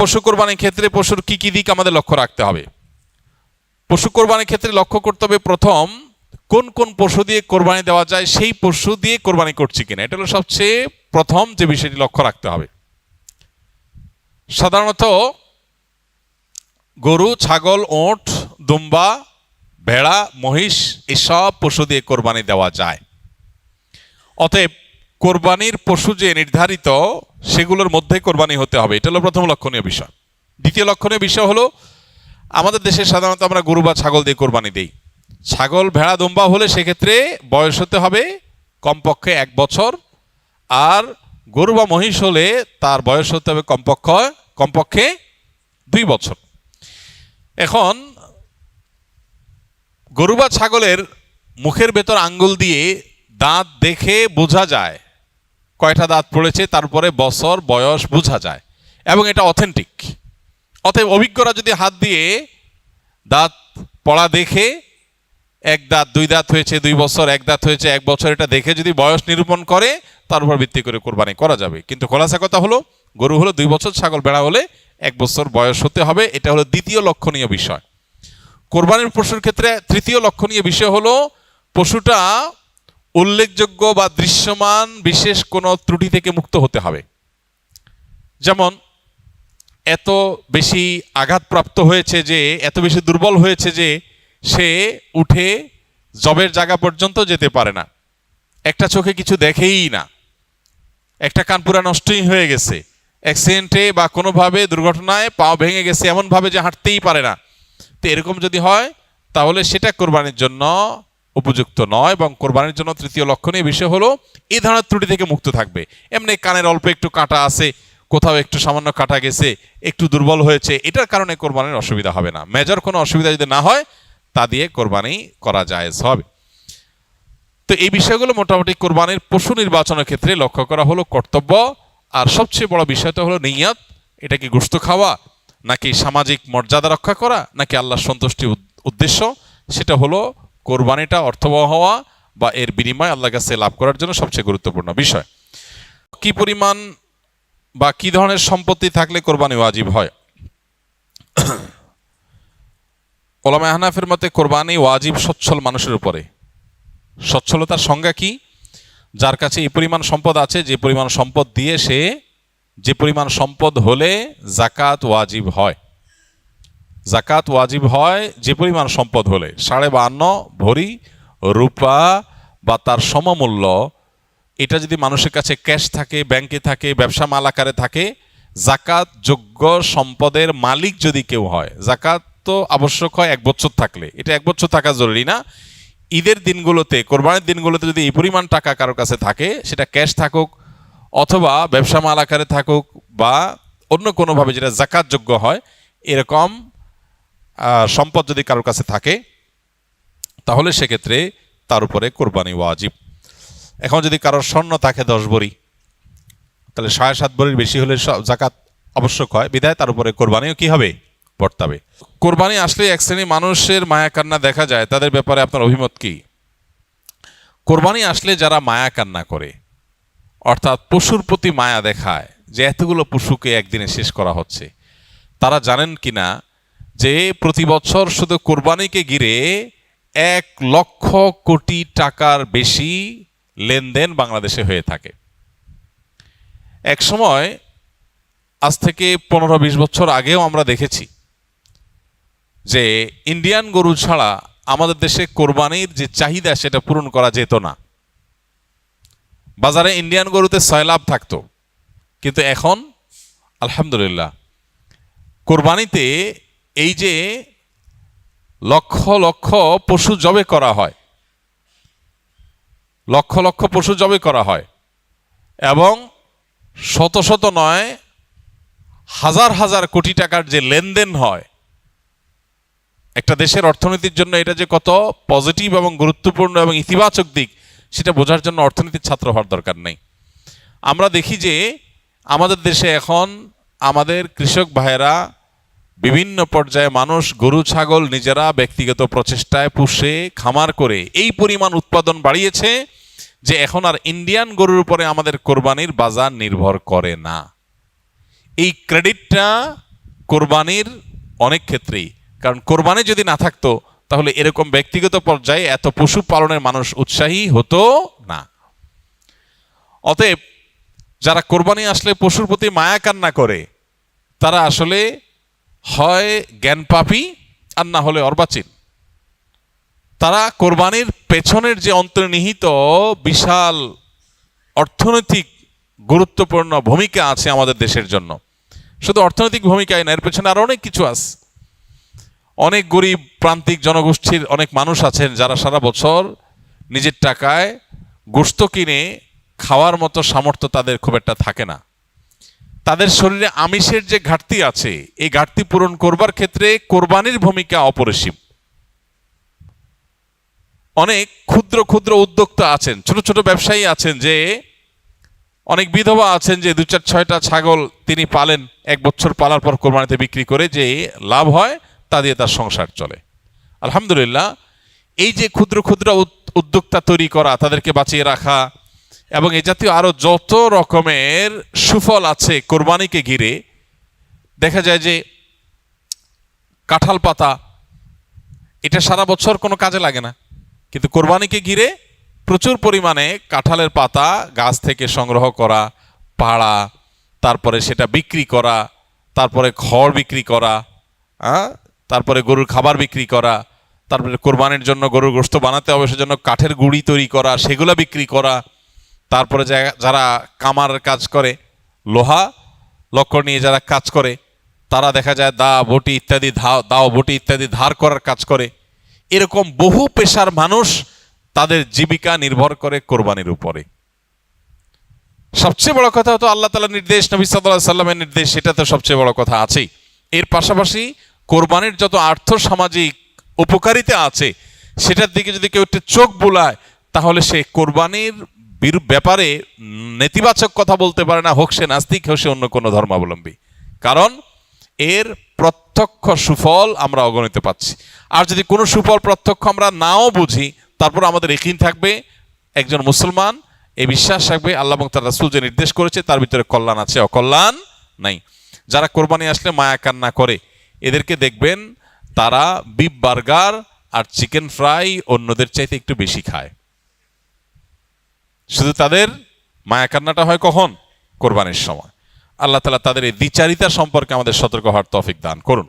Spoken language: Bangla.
পশু কোরবানির ক্ষেত্রে পশুর কি কি দিক আমাদের লক্ষ্য রাখতে হবে? পশু কোরবানির ক্ষেত্রে লক্ষ্য করতে হবে প্রথম কোন কোন পশু দিয়ে কোরবানি দেওয়া যায় সেই পশু দিয়ে কোরবানি করছি কিনা, এটা হলো সবচেয়ে প্রথম যে বিষয়টি লক্ষ্য রাখতে হবে। সাধারণত গরু, ছাগল, ওঁট, দুম্বা, ভেড়া, মহিষ এসব পশু দিয়ে কোরবানি দেওয়া যায়। অতএব কোরবানির পশু যে নির্ধারিত সেগুলোর মধ্যে কোরবানি হতে হবে, এটা হলো প্রথম লক্ষণীয় বিষয়। দ্বিতীয় লক্ষণীয় বিষয় হলো আমাদের দেশে সাধারণত আমরা গরু বা ছাগল দিয়ে কোরবানি দেই। ছাগল, ভেড়া, দুম্বা হলে সেক্ষেত্রে বয়স হতে হবে কমপক্ষে 1 বছর, আর গরু বা মহিষ হলে তার বয়স হতে হবে কমপক্ষে 2 বছর। এখন গরু বা ছাগলের মুখের ভেতর আঙ্গুল দিয়ে দাঁত দেখে বোঝা যায় কয়টা দাঁত পড়েছে, তারপরে বছর বয়স বোঝা যায় এবং এটা অথেন্টিক। অতএব অভিজ্ঞরা যদি হাত দিয়ে দাঁত পড়া দেখে 1 দাঁত 2 দাঁত হয়েছে 2 বছর, 1 দাঁত হয়েছে 1 বছর, এটা দেখে যদি বয়স নিরূপণ করে তার উপর ভিত্তি করে কোরবানি করা যাবে। কিন্তু খোলাসা কথা হলো গরু হলো 2 বছর, ছাগল ভেড়া হলে 1 বছর বয়স হতে হবে। এটা হলো দ্বিতীয় লক্ষণীয় বিষয়। কোরবানির পশুর ক্ষেত্রে তৃতীয় লক্ষণীয় বিষয় হলো পশুটা উল্লেখযোগ্য বা দৃশ্যমান বিশেষ কোনো ত্রুটি থেকে মুক্ত হতে হবে। যেমন এত বেশি আঘাতপ্রাপ্ত হয়েছে যে, এত বেশি দুর্বল হয়েছে যে সে উঠে জবের জায়গা পর্যন্ত যেতে পারে না, একটা চোখে কিছু দেখেই না, একটা কান পুরা নষ্টই হয়ে গেছে, অ্যাক্সিডেন্টে বা কোনোভাবে দুর্ঘটনায় পাও ভেঙে গেছে এমনভাবে যে হাঁটতেই পারে না। তো এরকম যদি হয় তাহলে সেটা কোরবানির জন্য উপযুক্ত নয়। এবং কোরবানির জন্য তৃতীয় লক্ষণীয় বিষয় হলো এই ধরনের ত্রুটি থেকে মুক্ত থাকবে। এমনি কানের অল্প একটু কাটা আছে, কোথাও একটু সামান্য কাটা গেছে, একটু দুর্বল হয়েছে, এটার কারণে কোরবানির অসুবিধা হবে না। মেজর কোনো অসুবিধা যদি না হয় তা দিয়ে কোরবানি করা জায়েজ হবে। তো এই বিষয়গুলো মোটামুটি কোরবানির পশু নির্বাচনের ক্ষেত্রে লক্ষ্য করা হলো কর্তব্য। আর সবচেয়ে বড় বিষয়টা হলো নিয়ত। এটা কি গোশত খাওয়া, নাকি সামাজিক মর্যাদা রক্ষা করা, নাকি আল্লাহর সন্তুষ্টি উদ্দেশ্য, সেটা হলো কোরবানিটা অর্থবহ হওয়া বা এর বিনিময় আল্লাহর কাছে লাভ করার জন্য সবচেয়ে গুরুত্বপূর্ণ বিষয়। কি পরিমাণ বা কি ধরনের সম্পত্তি থাকলে কোরবানি ওয়াজিব হয়? ওলামা আহনাফের মতে কোরবানি ওয়াজিব সচ্ছল মানুষের উপরে। সচ্ছলতার সংজ্ঞা কি? যার কাছে এই পরিমাণ সম্পদ আছে, যে পরিমাণ সম্পদ দিয়ে সে, যে পরিমাণ সম্পদ হলে জাকাত ওয়াজিব হয়। জাকাত ওয়াজিব হয় যে পরিমাণ সম্পদ হলে 52.5 ভরি রূপা বা তার সমমূল্য। এটা যদি মানুষের কাছে ক্যাশ থাকে, ব্যাংকে থাকে, ব্যবসা মাল আকারে থাকে, জাকাত যোগ্য সম্পদের মালিক যদি কেউ হয়, জাকাত তো আবশ্যক হয় 1 বছর থাকলে, এটা 1 বছর থাকা জরুরি না। ঈদের দিনগুলোতে, কোরবানির দিনগুলোতে যদি এই পরিমাণ টাকা কারোর কাছে থাকে, সেটা ক্যাশ থাকুক অথবা ব্যবসা মাল আকারে থাকুক বা অন্য কোনোভাবে যেটা জাকাত যোগ্য হয়, এরকম সম্পদ যদি কারোর কাছে থাকে তাহলে সেক্ষেত্রে তার উপরে কোরবানি ওয়াজিব। এখন যদি কারোর স্বর্ণ থাকে 10 ভরি, তাহলে 7.5 ভরির বেশি হলে জাকাত আবশ্যক হয়, বিধায় তার উপরে কোরবানিও কি হবে? বর্তাবে। কোরবানি আসলে এক শ্রেণী মানুষের মায়া কান্না দেখা যায়, তাদের ব্যাপারে আপনার অভিমত কি? কোরবানি আসলে যারা মায়া কান্না করে, অর্থাৎ পশুর প্রতি মায়া দেখায় যে এতগুলো পশুকে একদিনে শেষ করা হচ্ছে, তারা জানেন কিনা যে প্রতি বছর শুধু কোরবানিকে ঘিরে 1 লক্ষ কোটি টাকার বেশি লেনদেন বাংলাদেশে হয়ে থাকে। এক সময়, আজ থেকে 15-20 বছর আগেও আমরা দেখেছি যে ইন্ডিয়ান গরু ছাড়া আমাদের দেশে কোরবানির যে চাহিদা সেটা পূরণ করা যেত না। বাজারে ইন্ডিয়ান গরুতে 6 লাভ থাকতো, কিন্তু এখন আলহামদুলিল্লাহ কোরবানিতে এই যে লক্ষ লক্ষ পশু জবে করা হয়, লক্ষ লক্ষ পশু জবে করা হয় এবং শত শত নয় হাজার হাজার কোটি টাকার যে লেনদেন হয়, একটা দেশের অর্থনীতির জন্য এটা যে কত পজিটিভ এবং গুরুত্বপূর্ণ এবং ইতিবাচক দিক, সেটা বোঝার জন্য অর্থনীতির ছাত্র হওয়ার দরকার নেই। আমরা দেখি যে আমাদের দেশে এখন আমাদের কৃষক ভাইয়েরা, বিভিন্ন পর্যায়ে মানুষ গরু ছাগল নিজেরা ব্যক্তিগত প্রচেষ্টায় পুষে খামার করে এই পরিমাণ উৎপাদন বাড়িয়েছে যে এখন আর ইন্ডিয়ান গরুর উপরে আমাদের কোরবানির বাজার নির্ভর করে না। এই ক্রেডিটটা কোরবানির অনেক ক্ষেত্রেই, কারণ কোরবানি যদি না থাকতো তাহলে এরকম ব্যক্তিগত পর্যায়ে এত পশু পালনের মানুষ উৎসাহী হতো না। অতএব যারা কোরবানি আসলে পশুর প্রতি মায়া কান্না করে তারা আসলে হয় জ্ঞান পাপী আর না হলে অর্বাচীন। তারা কোরবানির পেছনের যে অন্তর্নিহিত বিশাল অর্থনৈতিক গুরুত্বপূর্ণ ভূমিকা আছে আমাদের দেশের জন্য, শুধু অর্থনৈতিক ভূমিকাই না, এর পেছনে আরো অনেক কিছু আছে। অনেক গরিব প্রান্তিক জনগোষ্ঠীর অনেক মানুষ আছেন যারা সারা বছর নিজের টাকায় গোশত কিনে খাওয়ার মতো সামর্থ্য তাদের খুব একটা থাকে না। তাদের শরীরে আমিষের যে ঘাটতি আছে, এই ঘাটতি পূরণ করবার ক্ষেত্রে কোরবানির ভূমিকা অপরিসীম। অনেক ক্ষুদ্র ক্ষুদ্র উদ্যোক্তা আছেন, ছোট ছোট ব্যবসায়ী আছেন, যে অনেক বিধবা আছেন যে 2-4-6টা ছাগল তিনি পালেন, 1 বছর পালার পর কোরবানিতে বিক্রি করে যে লাভ হয় তা দিয়ে তার সংসার চলে। আলহামদুলিল্লাহ, এই যে ক্ষুদ্র ক্ষুদ্র উদ্যোক্তা তৈরি করা, তাদেরকে বাঁচিয়ে রাখা এবং এই জাতীয় আরো যত রকমের সুফল আছে কোরবানিকে ঘিরে। দেখা যায় যে কাঁঠাল পাতা, এটা সারা বছর কোনো কাজে লাগে না, কিন্তু কোরবানিকে ঘিরে প্রচুর পরিমাণে কাঁঠালের পাতা গাছ থেকে সংগ্রহ করা, পাড়া, তারপরে সেটা বিক্রি করা, তারপরে খড় বিক্রি করা, তারপরে গরুর খাবার বিক্রি করা, তারপরে কোরবানির জন্য গরুর গোশত বানাতে হবে সেজন্য কাঠের গুঁড়ি তৈরি করা, সেগুলো বিক্রি করা। তারপরে যারা কামার কাজ করে, লোহা লক্কর নিয়ে যারা কাজ করে, তারা দেখা যায় দাও বটি ইত্যাদি ধার করার কাজ করে। এরকম বহু পেশার মানুষ তাদের জীবিকা নির্ভর করে কোরবানির উপরে। সবচেয়ে বড় কথা হতো আল্লাহ তাআলার নির্দেশ, নবী সাল্লাল্লাহু আলাইহি সাল্লামের নির্দেশ, সেটা তো সবচেয়ে বড় কথা আছেই। এর পাশাপাশি কোরবানির যত আর্থ সামাজিক উপকারিতা আছে সেটার দিকে যদি কেউ একটু চোখ বুলায় তাহলে সে কোরবানির ব্যাপারে নেতিবাচক কথা বলতে পারে না, হোক সে নাস্তিক, হোক সে অন্য কোনো ধর্মাবলম্বী। কারণ এর প্রত্যক্ষ সুফল আমরা অগণিত পাচ্ছি। আর যদি কোনো সুফল প্রত্যক্ষ আমরা নাও বুঝি, তারপর আমাদের ইয়াকিন থাকবে, একজন মুসলমান এই বিশ্বাস থাকবে আল্লাহ এবং তার রাসূল যে নির্দেশ করেছে তার ভিতরে কল্যাণ আছে, অকল্যাণ নাই। যারা কোরবানি আসলে মায়া কান্না করে, এদেরকে দেখবেন তারা বিফ বার্গার আর চিকেন ফ্রাই অন্যদের চাইতে একটু বেশি খায়। শুধু তাদের মায়া কান্নাটা হয় কখন? কোরবানির সময়। আল্লাহ তাআলা তাদের এই দ্বিচারিতা সম্পর্কে আমাদের সতর্ক হওয়ার তৌফিক দান করুন।